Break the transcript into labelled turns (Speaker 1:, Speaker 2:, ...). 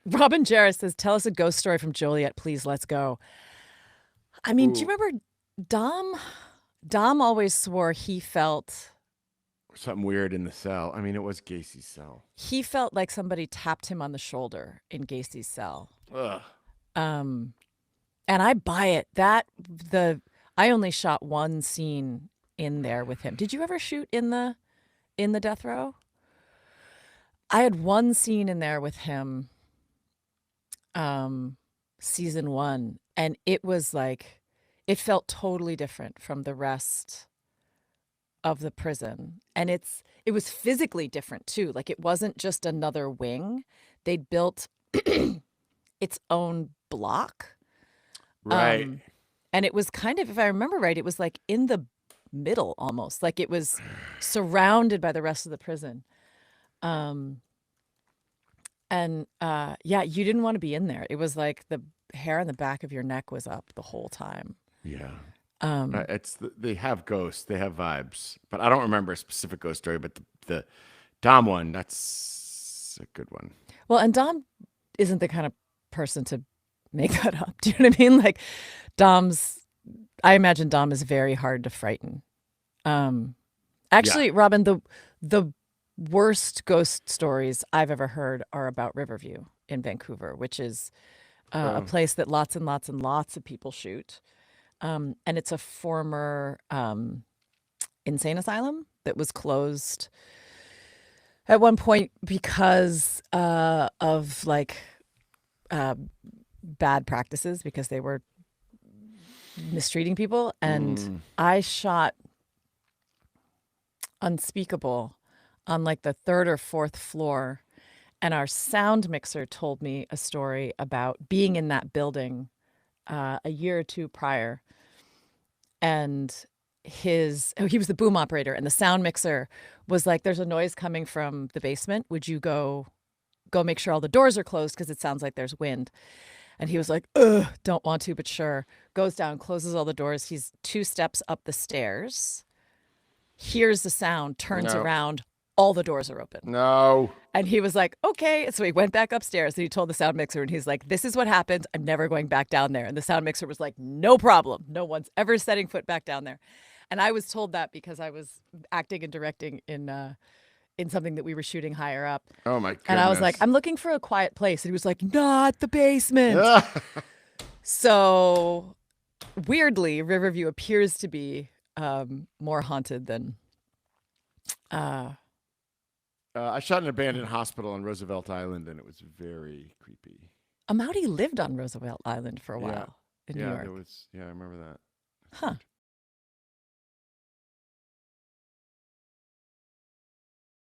Speaker 1: Robin Jarrett says, "Tell us a ghost story from Joliet, please. Let's go." I mean, do you
Speaker 2: Ooh,
Speaker 1: remember Dom? Dom always swore
Speaker 2: something weird in the cell. I mean, it was Gacy's cell.
Speaker 1: he felt like somebody tapped him on the shoulder in Gacy's cell.
Speaker 2: Ugh.
Speaker 1: Um, and I buy it. I only shot one scene in there with him. Did you ever shoot in the death row? I had one scene in there with him, um, season one, and it was like it felt totally different from the rest of the prison. And it was physically different too. Like it wasn't just another wing. They'd built its own block.
Speaker 2: Right.
Speaker 1: Um, and it was kind of, if I remember right, it was like in the middle almost. Like it was surrounded by the rest of the prison. Um, and yeah, you didn't want to be in there. It was like the hair on the back of your neck was up the whole time.
Speaker 2: Yeah.
Speaker 1: Um,
Speaker 2: They have ghosts, they have vibes, but I don't remember a specific ghost story. But the Dom one, that's a good one.
Speaker 1: well, and Dom isn't the kind of person to make that up. Do you know what I mean? Like Dom's, I imagine Dom is very hard to frighten. Um,
Speaker 2: Yeah.
Speaker 1: Actually, Robin, the worst ghost stories I've ever heard are about Riverview in Vancouver, which is a
Speaker 2: Um,
Speaker 1: place that lots and lots and lots of people shoot. And it's a former insane asylum that was closed at one point because of like uh, bad practices because they were mistreating people. And
Speaker 2: mm,
Speaker 1: I shot Unspeakable on like the third or fourth floor. And our sound mixer told me a story about being in that building a year or two prior. And he was the boom operator, and the sound mixer was like, "There's a noise coming from the basement. Would you go make sure all the doors are closed because it sounds like there's wind?" And he was like, "Ugh, don't want to, but sure." Goes down, closes all the doors. He's two steps up the stairs, hears the sound, turns
Speaker 2: no,
Speaker 1: around, all the doors are open.
Speaker 2: no.
Speaker 1: And he was like, "Okay." So he went back upstairs and he told the sound mixer, and he's like, "This is what happened. I'm never going back down there." And the sound mixer was like, "No problem. No one's ever setting foot back down there." And I was told that because I was acting and directing in something that we were shooting higher up.
Speaker 2: Oh my
Speaker 1: And I was like,
Speaker 2: goodness.
Speaker 1: "I'm looking for a quiet place." And he was like, "Not the basement."
Speaker 2: Ugh.
Speaker 1: So weirdly, Riverview appears to be more haunted than uh
Speaker 2: I shot an abandoned hospital on Roosevelt Island, and it was very creepy.
Speaker 1: Amouti lived on Roosevelt Island for a
Speaker 2: Yeah,
Speaker 1: while in New
Speaker 2: yeah. There
Speaker 1: York.
Speaker 2: was. Yeah, I remember that. That's
Speaker 1: Huh.
Speaker 2: weird.